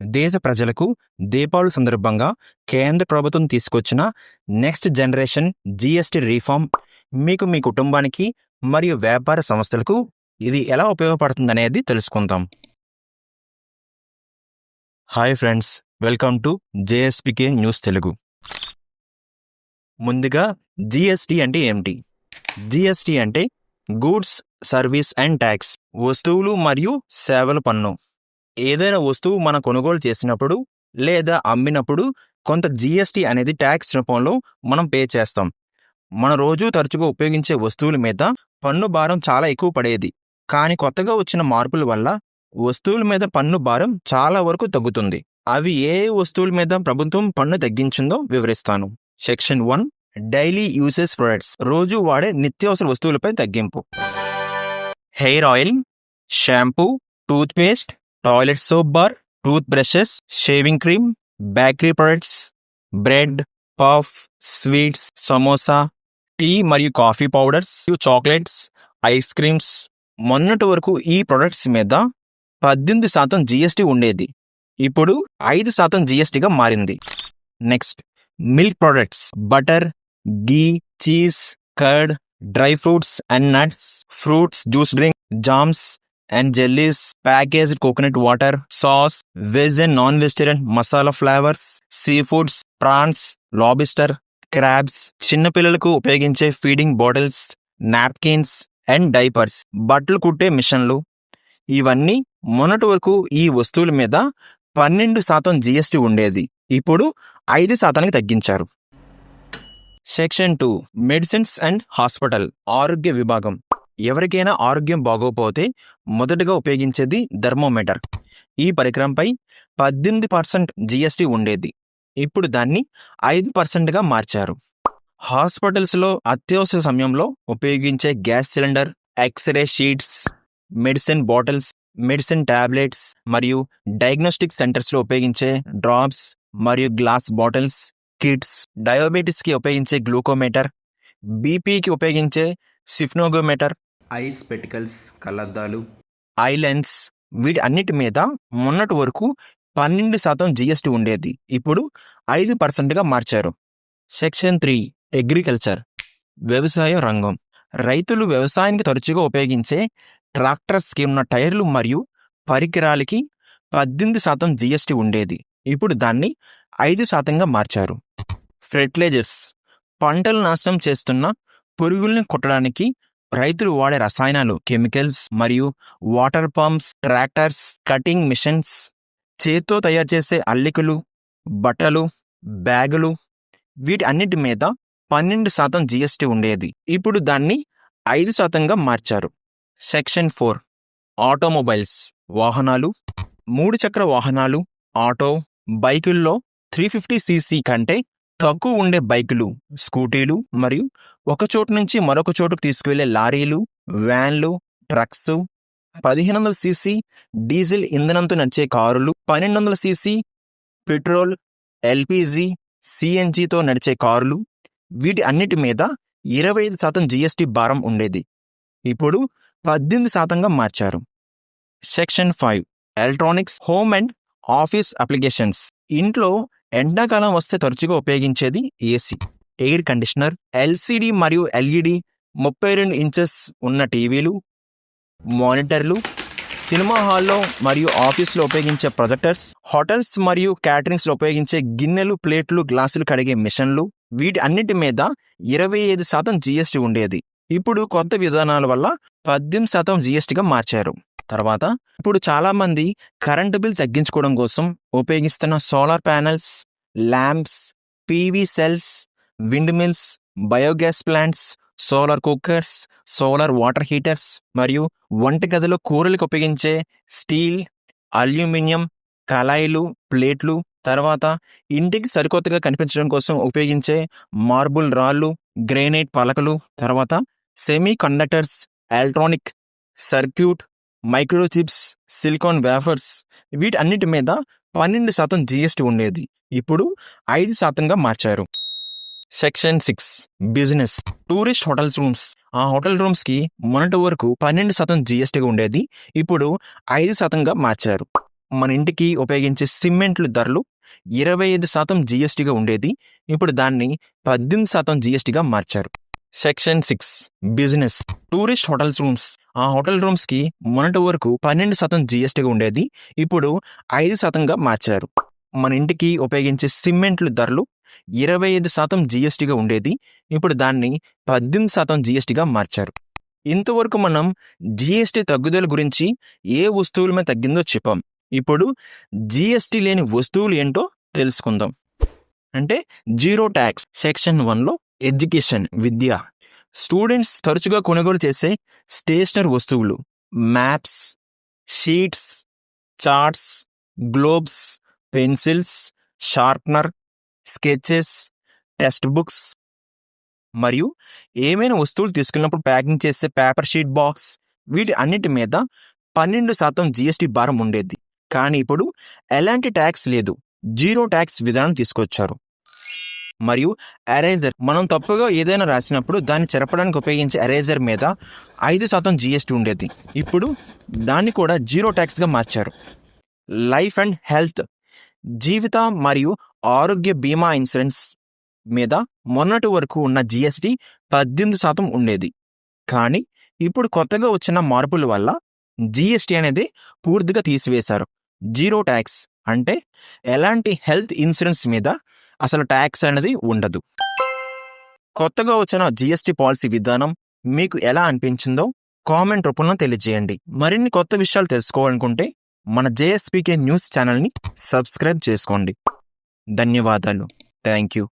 దేశ ప్రజలకు దీపావళి సందర్భంగా కేంద్ర ప్రభుత్వం తీసుకొచ్చిన నెక్స్ట్ జనరేషన్ జీఎస్టీ రీఫార్మ్ మీకు, మీ కుటుంబానికి మరియు వ్యాపార సంస్థలకు ఇది ఎలా ఉపయోగపడుతుందనేది తెలుసుకుందాం. Hi friends, welcome to JSPK news Telugu. ముందుగా జీఎస్టీ అంటే ఏమిటి? జీఎస్టీ అంటే గూడ్స్, సర్వీస్ అండ్ ట్యాక్స్, వస్తువులు మరియు సేవల పన్ను. ఏదైనా వస్తువు మనం కొనుగోలు చేసినప్పుడు లేదా అమ్మినప్పుడు కొంత జీఎస్టీ అనేది ట్యాక్స్ రూపంలో మనం పే చేస్తాం. మన రోజు తరచుగా ఉపయోగించే వస్తువుల మీద పన్ను భారం చాలా ఎక్కువ పడేది. కానీ కొత్తగా వచ్చిన మార్పుల వల్ల వస్తువుల మీద పన్ను భారం చాలా వరకు తగ్గుతుంది. అవి ఏ వస్తువుల మీద ప్రభుత్వం పన్ను తగ్గించిందో వివరిస్తాను. సెక్షన్ 1, డైలీ యూసేజ్ ప్రొడక్ట్స్, రోజు వాడే నిత్యావసర వస్తువులపై తగ్గింపు. Hair oil, shampoo, tooth paste, toilet soap bar, tooth brushes, shaving cream, bakery products, bread, puff, sweets, samosa, tea మరియు coffee powders, chocolates, ice creams. మొన్నటి వరకు ఈ ప్రొడక్ట్స్ మీద 18% జీఎస్టీ ఉండేది. ఇప్పుడు 5% జీఎస్టీగా మారింది. Next, milk products, butter, ghee, cheese, curd, dry fruits and nuts, fruits, juice drink, jams and jellies, packaged coconut water, sauce, veg and non vegetarian masala flavours, sea foods, prawns, lobster, crabs, చిన్నపిల్లలకు ఉపయోగించే feeding bottles, napkins and diapers, బట్టలు కుట్టే మిషన్లు. ఇవన్నీ మొన్నటి వరకు ఈ వస్తువుల మీద 12% జీఎస్టీ ఉండేది. ఇప్పుడు 5%కి తగ్గించారు. సెక్షన్ 2, మెడిసిన్స్ అండ్ హాస్పిటల్, ఆరోగ్య విభాగం. ఎవరికైనా ఆరోగ్యం బాగోపోతే మొదటగా ఉపయోగించేది థర్మోమీటర్. ఈ పరికరంపై 18% జీఎస్టీ ఉండేది. ఇప్పుడు దాన్ని 5%గా మార్చారు. హాస్పిటల్స్లో అత్యవసర సమయంలో ఉపయోగించే gas cylinder, x ray sheets, medicine bottles, medicine tablets మరియు డయాగ్నోస్టిక్ సెంటర్స్లో ఉపయోగించే డ్రాప్స్ మరియు గ్లాస్ బాటిల్స్, కిట్స్, డయాబెటీస్కి ఉపయోగించే గ్లూకోమీటర్, బీపీకి ఉపయోగించే సిఫ్నోగోమీటర్, ఐ స్పెటికల్స్, కళ్ళద్దాలు, ఐ లెన్స్, వీటి అన్నిటి మీద మొన్నటి వరకు 12% జీఎస్టీ ఉండేది. ఇప్పుడు 5%గా మార్చారు. సెక్షన్ 3, అగ్రికల్చర్, వ్యవసాయ రంగం. రైతులు వ్యవసాయానికి తరచుగా ఉపయోగించే ట్రాక్టర్స్కి ఉన్న టైర్లు మరియు పరికరాలకి 18% జీఎస్టీ ఉండేది. ఇప్పుడు దాన్ని 5%గా మార్చారు. ఫెర్టిలైజర్స్, పంటలు నాశనం చేస్తున్న పురుగుల్ని కొట్టడానికి రైతులు వాడే రసాయనాలు, కెమికల్స్ మరియు water pumps, tractors, cutting machines, చేత్తో తయారు చేసే అల్లికలు, బట్టలు, బ్యాగులు, వీటి అన్నిటి మీద 12% జీఎస్టీ ఉండేది. ఇప్పుడు దాన్ని 5%గా మార్చారు. సెక్షన్ 4, ఆటోమొబైల్స్, వాహనాలు. 3 చక్ర వాహనాలు, ఆటో, బైకుల్లో 350cc కంటే తక్కువ ఉండే బైకులు, స్కూటీలు మరియు ఒక చోటు నుంచి మరొక చోటుకు తీసుకువెళ్లే లారీలు, వ్యాన్లు, ట్రక్స్, 1500cc డీజిల్ ఇంధనంతో నడిచే కారులు, 1200cc పెట్రోల్, ఎల్పిజి, సిఎన్జితో నడిచే కారులు, వీటి అన్నిటి మీద 25% జీఎస్టీ భారం ఉండేది. ఇప్పుడు 18%గా మార్చారు. Section 5, electronics, home and office applications. ఇంట్లో ఎండాకాలం వస్తే తరచుగా ఉపయోగించేది ఏసీ, ఎయిర్ కండిషనర్, ఎల్సిడి మరియు ఎల్ఈడి, 32 ఇంచెస్ ఉన్న టీవీలు, మానిటర్లు, సినిమా హాల్లో మరియు ఆఫీస్లో ఉపయోగించే ప్రొజెక్టర్స్, హోటల్స్ మరియు క్యాటరింగ్స్లో ఉపయోగించే గిన్నెలు, ప్లేట్లు, గ్లాసులు కడిగే మిషన్లు, వీటి అన్నిటి మీద 25% జీఎస్టీ ఉండేది. ఇప్పుడు కొత్త విధానాల వల్ల 18% జీఎస్టీగా మార్చారు. తర్వాత ఇప్పుడు చాలామంది కరెంటు బిల్ తగ్గించుకోవడం కోసం ఉపయోగిస్తున్న solar panels, lamps, PV cells, windmills, biogas plants, solar cookers, solar water heaters మరియు వంటగదిలో కూరలకు ఉపయోగించే స్టీల్, అల్యూమినియం కళాయిలు, ప్లేట్లు, తర్వాత ఇంటికి సరికొత్తగా కనిపించడం కోసం ఉపయోగించే మార్బుల్ రాళ్ళు, గ్రానైట్ పలకలు, తర్వాత semi conductors, electronic circuit, microchips, silicon wafers, వీటి అన్నిటి మీద 12% జీఎస్టీ ఉండేది. ఇప్పుడు 5%గా మార్చారు. Section 6, business, tourist hotels rooms. ఆ హోటల్ రూమ్స్కి మొన్నటి వరకు 12% జీఎస్టీగా ఉండేది. ఇప్పుడు 5%గా మార్చారు. మన ఇంటికి ఉపయోగించే సిమెంట్లు ధరలు 25% జీఎస్టీగా ఉండేది. ఇప్పుడు దాన్ని 18% జీఎస్టీగా మార్చారు. Section 6 business tourist hotels rooms. ఆ హోటల్ రూమ్స్కి మొన్నటి వరకు 12% జీఎస్టీగా ఉండేది. ఇప్పుడు 5%గా మార్చారు. మన ఇంటికి ఉపయోగించే సిమెంట్లు ధరలు 25% జీఎస్టీగా ఉండేది. ఇప్పుడు దాన్ని 18% జీఎస్టీగా మార్చారు. ఇంతవరకు మనం జీఎస్టీ తగ్గుదల గురించి ఏ వస్తువుల మీద తగ్గిందో చెప్పాం. ఇప్పుడు జీఎస్టీ లేని వస్తువులు ఏంటో తెలుసుకుందాం. అంటే జీరో ట్యాక్స్. సెక్షన్ 1లో ఎడ్యుకేషన్ విద్య. స్టూడెంట్స్ తరచుగా కొనుగోలు చేసే స్టేషనరీ వస్తువులు, maps, sheets, charts, globes, pencils, sharpener, sketches, text books మరియు ఏమైనా వస్తువులు తీసుకున్నప్పుడు ప్యాకింగ్ చేసే పేపర్ షీట్ బాక్స్, వీటి అన్నిటి మీద 12% జీఎస్టీ భారం ఉండేది. కానీ ఇప్పుడు ఎలాంటి ట్యాక్స్ లేదు, జీరో ట్యాక్స్ విధానం తీసుకొచ్చారు. మరియు ఎరేజర్. మనం తప్పుగా ఏదైనా రాసినప్పుడు దాన్ని చెరపడానికి ఉపయోగించే ఎరేజర్ మీద 5% జీఎస్టీ ఉండేది. ఇప్పుడు దాన్ని కూడా జీరో ట్యాక్స్గా మార్చారు. Life and health. జీవిత మరియు ఆరోగ్య బీమా ఇన్సూరెన్స్ మీద మొన్నటి వరకు ఉన్న జీఎస్టీ 18% ఉండేది. కానీ ఇప్పుడు కొత్తగా వచ్చిన మార్పుల వల్ల జీఎస్టీ అనేది పూర్తిగా తీసివేశారు. జీరో ట్యాక్స్ అంటే ఎలాంటి హెల్త్ ఇన్సూరెన్స్ మీద అసలు ట్యాక్స్ అనేది ఉండదు. కొత్తగా వచ్చిన జీఎస్టీ పాలసీ విధానం మీకు ఎలా అనిపించిందో కామెంట్ రూపంలో తెలియజేయండి. మరిన్ని కొత్త విషయాలు తెలుసుకోవాలనుకుంటే మన JSPK న్యూస్ ఛానల్ని సబ్స్క్రైబ్ చేసుకోండి. ధన్యవాదాలు. Thank you.